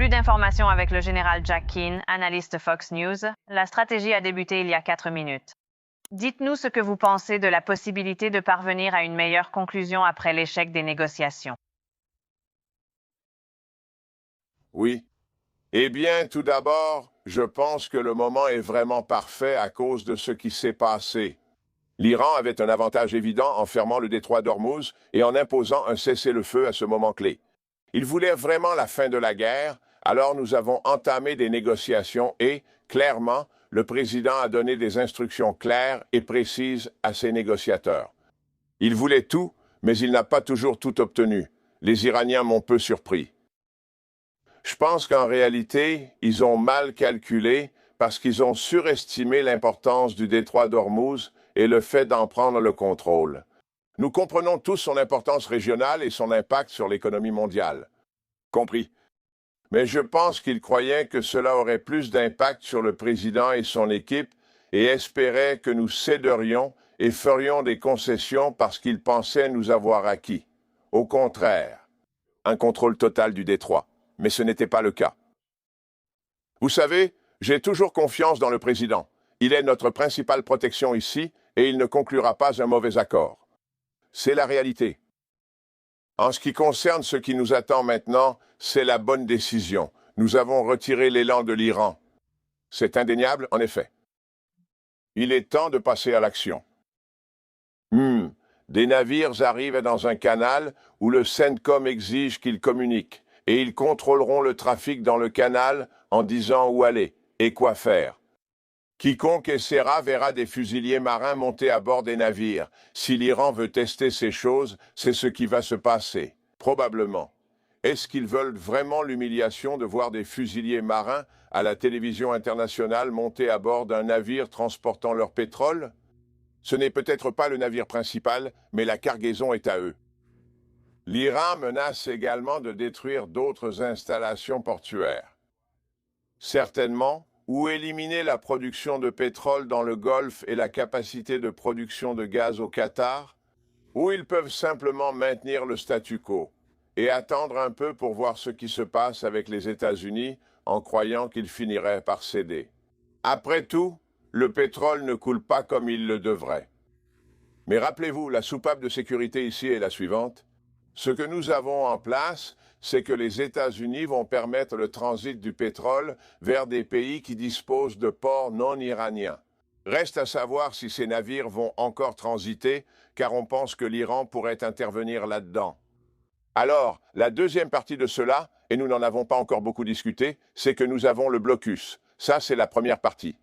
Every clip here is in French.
Plus d'informations avec le général Jack Keane, analyste Fox News. La stratégie a débuté il y a 4 minutes. Dites-nous ce que vous pensez de la possibilité de parvenir à une meilleure conclusion après l'échec des négociations. Oui. Eh bien, tout d'abord, je pense que le moment est vraiment parfait à cause de ce qui s'est passé. L'Iran avait un avantage évident en fermant le détroit d'Ormuz et en imposant un cessez-le-feu à ce moment clé. Il voulait vraiment la fin de la guerre, alors nous avons entamé des négociations et, clairement, le président a donné des instructions claires et précises à ses négociateurs. Il voulait tout, mais il n'a pas toujours tout obtenu. Les Iraniens m'ont peu surpris. Je pense qu'en réalité, ils ont mal calculé parce qu'ils ont surestimé l'importance du détroit d'Ormuz et le fait d'en prendre le contrôle. Nous comprenons tous son importance régionale et son impact sur l'économie mondiale. Compris. Mais je pense qu'ils croyaient que cela aurait plus d'impact sur le président et son équipe et espéraient que nous céderions et ferions des concessions parce qu'ils pensaient nous avoir acquis. Au contraire, un contrôle total du détroit. Mais ce n'était pas le cas. Vous savez, j'ai toujours confiance dans le président. Il est notre principale protection ici et il ne conclura pas un mauvais accord. C'est la réalité. En ce qui concerne ce qui nous attend maintenant, c'est la bonne décision. Nous avons retiré l'élan de l'Iran. C'est indéniable, en effet. Il est temps de passer à l'action. Des navires arrivent dans un canal où le CENTCOM exige qu'ils communiquent. Et ils contrôleront le trafic dans le canal en disant où aller et quoi faire. Quiconque essaiera verra des fusiliers marins monter à bord des navires. Si l'Iran veut tester ces choses, c'est ce qui va se passer, probablement. Est-ce qu'ils veulent vraiment l'humiliation de voir des fusiliers marins à la télévision internationale monter à bord d'un navire transportant leur pétrole? Ce n'est peut-être pas le navire principal, mais la cargaison est à eux. L'Iran menace également de détruire d'autres installations portuaires. Certainement, ou éliminer la production de pétrole dans le Golfe et la capacité de production de gaz au Qatar, ou ils peuvent simplement maintenir le statu quo et attendre un peu pour voir ce qui se passe avec les États-Unis en croyant qu'ils finiraient par céder. Après tout, le pétrole ne coule pas comme il le devrait. Mais rappelez-vous, la soupape de sécurité ici est la suivante. Ce que nous avons en place, c'est que les États-Unis vont permettre le transit du pétrole vers des pays qui disposent de ports non iraniens. Reste à savoir si ces navires vont encore transiter, car on pense que l'Iran pourrait intervenir là-dedans. Alors, la deuxième partie de cela, et nous n'en avons pas encore beaucoup discuté, c'est que nous avons le blocus. Ça, c'est la première partie.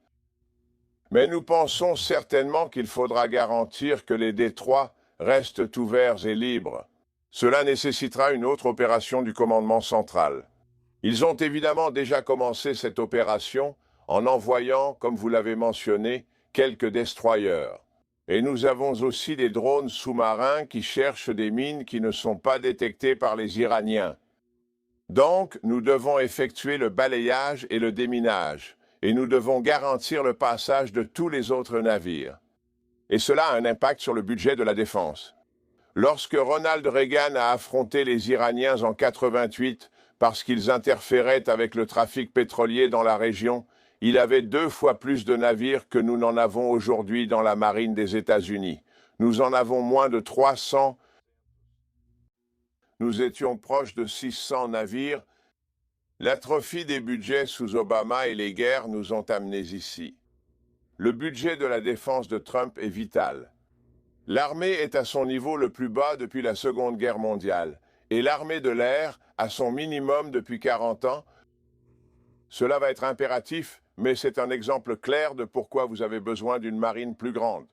Mais nous pensons certainement qu'il faudra garantir que les détroits restent ouverts et libres. Cela nécessitera une autre opération du commandement central. Ils ont évidemment déjà commencé cette opération en envoyant, comme vous l'avez mentionné, quelques destroyers. Et nous avons aussi des drones sous-marins qui cherchent des mines qui ne sont pas détectées par les Iraniens. Donc, nous devons effectuer le balayage et le déminage, et nous devons garantir le passage de tous les autres navires. Et cela a un impact sur le budget de la défense. Lorsque Ronald Reagan a affronté les Iraniens en 88 parce qu'ils interféraient avec le trafic pétrolier dans la région, il avait 2 fois plus de navires que nous n'en avons aujourd'hui dans la marine des États-Unis. Nous en avons moins de 300. Nous étions proches de 600 navires. L'atrophie des budgets sous Obama et les guerres nous ont amenés ici. Le budget de la défense de Trump est vital. L'armée est à son niveau le plus bas depuis la Seconde Guerre mondiale, et l'armée de l'air à son minimum depuis 40 ans. Cela va être impératif, mais c'est un exemple clair de pourquoi vous avez besoin d'une marine plus grande.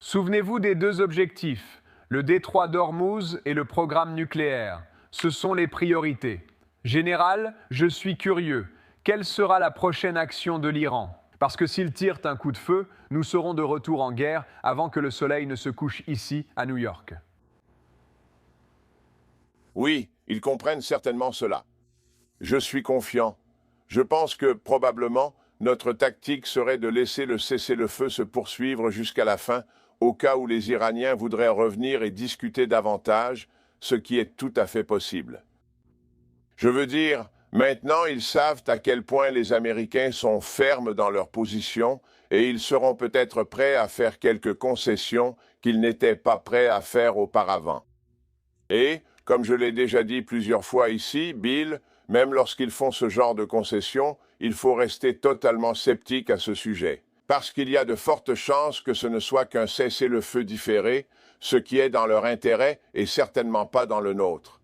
Souvenez-vous des 2 objectifs, le détroit d'Ormuz et le programme nucléaire. Ce sont les priorités. Général, je suis curieux. Quelle sera la prochaine action de l'Iran ? Parce que s'ils tirent un coup de feu, nous serons de retour en guerre avant que le soleil ne se couche ici, à New York. Oui, ils comprennent certainement cela. Je suis confiant. Je pense que, probablement, notre tactique serait de laisser le cessez-le-feu se poursuivre jusqu'à la fin, au cas où les Iraniens voudraient revenir et discuter davantage, ce qui est tout à fait possible. Je veux dire, Maintenant, ils savent à quel point les Américains sont fermes dans leur position et ils seront peut-être prêts à faire quelques concessions qu'ils n'étaient pas prêts à faire auparavant. Et, comme je l'ai déjà dit plusieurs fois ici, Bill, même lorsqu'ils font ce genre de concessions, il faut rester totalement sceptique à ce sujet, parce qu'il y a de fortes chances que ce ne soit qu'un cessez-le-feu différé, ce qui est dans leur intérêt et certainement pas dans le nôtre.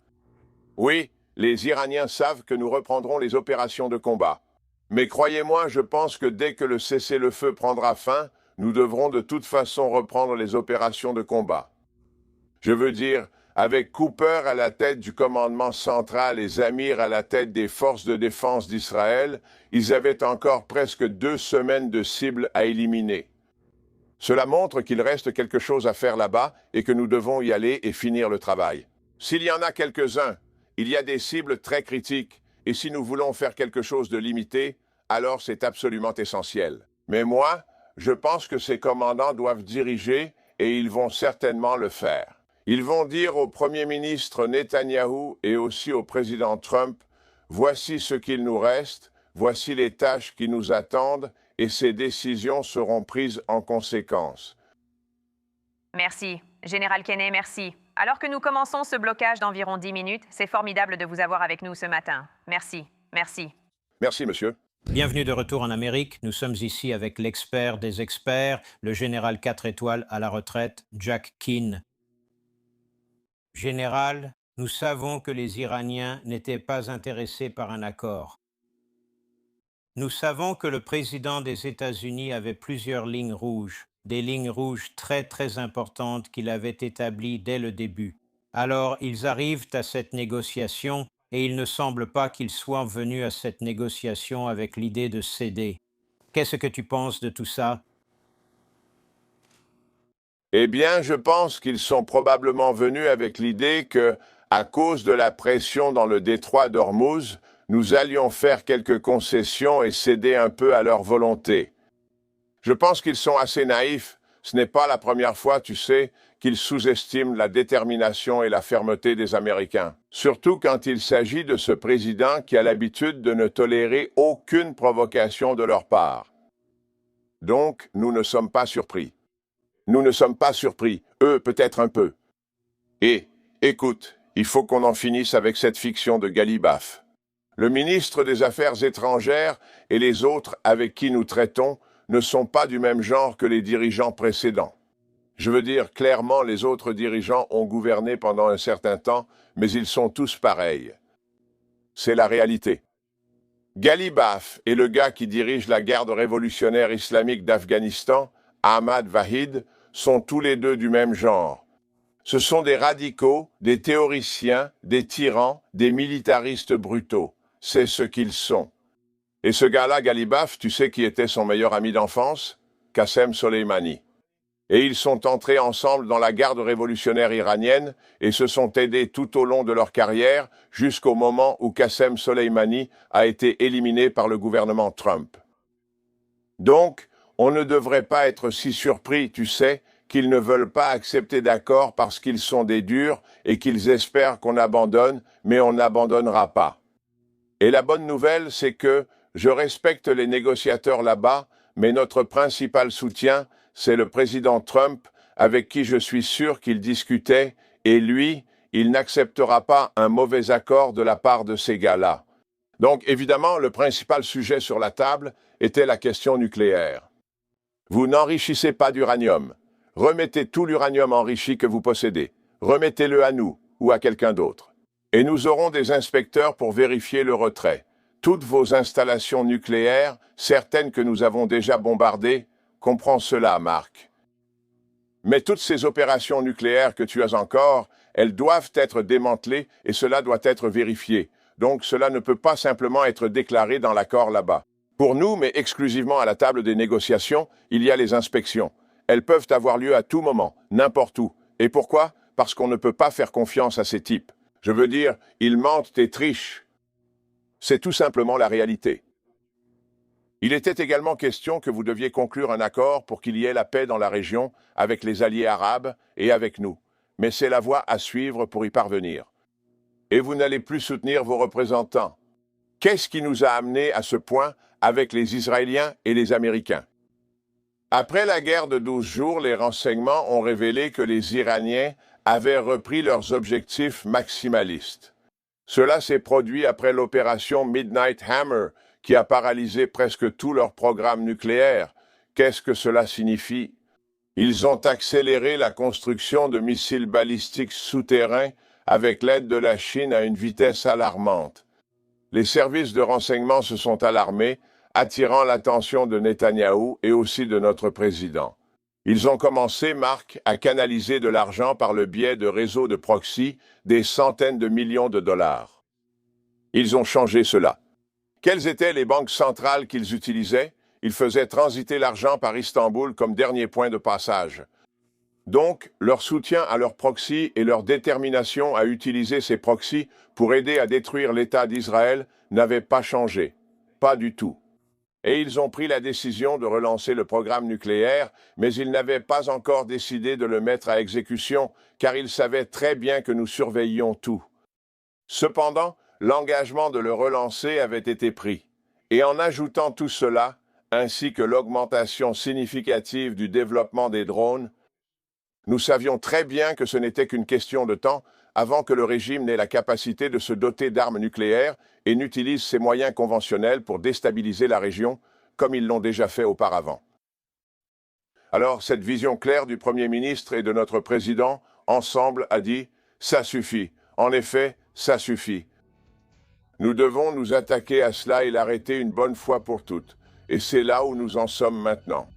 Oui, les Iraniens savent que nous reprendrons les opérations de combat. Mais croyez-moi, je pense que dès que le cessez-le-feu prendra fin, nous devrons de toute façon reprendre les opérations de combat. Je veux dire, avec Cooper à la tête du commandement central et Zamir à la tête des forces de défense d'Israël, ils avaient encore presque 2 semaines de cibles à éliminer. Cela montre qu'il reste quelque chose à faire là-bas et que nous devons y aller et finir le travail. S'il y en a quelques-uns, il y a des cibles très critiques, et si nous voulons faire quelque chose de limité, alors c'est absolument essentiel. Mais moi, je pense que ces commandants doivent diriger, et ils vont certainement le faire. Ils vont dire au Premier ministre Netanyahou et aussi au président Trump, « Voici ce qu'il nous reste, voici les tâches qui nous attendent, et ces décisions seront prises en conséquence. » Merci. Général Kenney, merci. Alors que nous commençons ce blocage d'environ 10 minutes, c'est formidable de vous avoir avec nous ce matin. Merci. Merci. Merci, monsieur. Bienvenue de retour en Amérique. Nous sommes ici avec l'expert des experts, le général 4 étoiles à la retraite, Jack Keane. Général, nous savons que les Iraniens n'étaient pas intéressés par un accord. Nous savons que le président des États-Unis avait plusieurs lignes rouges, des lignes rouges très très importantes qu'il avait établies dès le début. Alors, ils arrivent à cette négociation et il ne semble pas qu'ils soient venus à cette négociation avec l'idée de céder. Qu'est-ce que tu penses de tout ça? Eh bien, je pense qu'ils sont probablement venus avec l'idée que, à cause de la pression dans le détroit d'Ormuz, nous allions faire quelques concessions et céder un peu à leur volonté. Je pense qu'ils sont assez naïfs. Ce n'est pas la première fois, tu sais, qu'ils sous-estiment la détermination et la fermeté des Américains. Surtout quand il s'agit de ce président qui a l'habitude de ne tolérer aucune provocation de leur part. Donc, nous ne sommes pas surpris. Nous ne sommes pas surpris, eux peut-être un peu. Et, écoute, il faut qu'on en finisse avec cette fiction de Galibaf. Le ministre des Affaires étrangères et les autres avec qui nous traitons ne sont pas du même genre que les dirigeants précédents. Je veux dire, clairement, les autres dirigeants ont gouverné pendant un certain temps, mais ils sont tous pareils. C'est la réalité. Galibaf est le gars qui dirige la garde révolutionnaire islamique d'Afghanistan, Ahmad Vahid, sont tous les deux du même genre. Ce sont des radicaux, des théoriciens, des tyrans, des militaristes brutaux. C'est ce qu'ils sont. Et ce gars-là, Galibaf, tu sais qui était son meilleur ami d'enfance? Qassem Soleimani. Et ils sont entrés ensemble dans la garde révolutionnaire iranienne et se sont aidés tout au long de leur carrière jusqu'au moment où Qassem Soleimani a été éliminé par le gouvernement Trump. Donc, on ne devrait pas être si surpris, tu sais, qu'ils ne veulent pas accepter d'accord parce qu'ils sont des durs et qu'ils espèrent qu'on abandonne, mais on n'abandonnera pas. Et la bonne nouvelle, c'est que je respecte les négociateurs là-bas, mais notre principal soutien, c'est le président Trump, avec qui je suis sûr qu'il discutait, et lui, il n'acceptera pas un mauvais accord de la part de ces gars-là. Donc, évidemment, le principal sujet sur la table était la question nucléaire. Vous n'enrichissez pas d'uranium. Remettez tout l'uranium enrichi que vous possédez. Remettez-le à nous ou à quelqu'un d'autre. Et nous aurons des inspecteurs pour vérifier le retrait. Toutes vos installations nucléaires, certaines que nous avons déjà bombardées, comprends cela, Marc. Mais toutes ces opérations nucléaires que tu as encore, elles doivent être démantelées et cela doit être vérifié. Donc cela ne peut pas simplement être déclaré dans l'accord là-bas. Pour nous, mais exclusivement à la table des négociations, il y a les inspections. Elles peuvent avoir lieu à tout moment, n'importe où. Et pourquoi? Parce qu'on ne peut pas faire confiance à ces types. Je veux dire, ils mentent et trichent. C'est tout simplement la réalité. Il était également question que vous deviez conclure un accord pour qu'il y ait la paix dans la région avec les alliés arabes et avec nous. Mais c'est la voie à suivre pour y parvenir. Et vous n'allez plus soutenir vos représentants. Qu'est-ce qui nous a amenés à ce point avec les Israéliens et les Américains? Après la guerre de 12 jours, les renseignements ont révélé que les Iraniens avaient repris leurs objectifs maximalistes. Cela s'est produit après l'opération Midnight Hammer, qui a paralysé presque tout leur programme nucléaire. Qu'est-ce que cela signifie? Ils ont accéléré la construction de missiles balistiques souterrains avec l'aide de la Chine à une vitesse alarmante. Les services de renseignement se sont alarmés, attirant l'attention de Netanyahou et aussi de notre président. Ils ont commencé, Marc, à canaliser de l'argent par le biais de réseaux de proxy, des centaines de millions de dollars. Ils ont changé cela. Quelles étaient les banques centrales qu'ils utilisaient? Ils faisaient transiter l'argent par Istanbul comme dernier point de passage. Donc, leur soutien à leurs proxys et leur détermination à utiliser ces proxys pour aider à détruire l'État d'Israël n'avaient pas changé. Pas du tout. Et ils ont pris la décision de relancer le programme nucléaire, mais ils n'avaient pas encore décidé de le mettre à exécution, car ils savaient très bien que nous surveillions tout. Cependant, l'engagement de le relancer avait été pris. Et en ajoutant tout cela, ainsi que l'augmentation significative du développement des drones, nous savions très bien que ce n'était qu'une question de temps avant que le régime n'ait la capacité de se doter d'armes nucléaires et n'utilise ses moyens conventionnels pour déstabiliser la région, comme ils l'ont déjà fait auparavant. Alors, cette vision claire du Premier ministre et de notre Président, ensemble, a dit « ça suffit ». En effet, ça suffit. Nous devons nous attaquer à cela et l'arrêter une bonne fois pour toutes. Et c'est là où nous en sommes maintenant.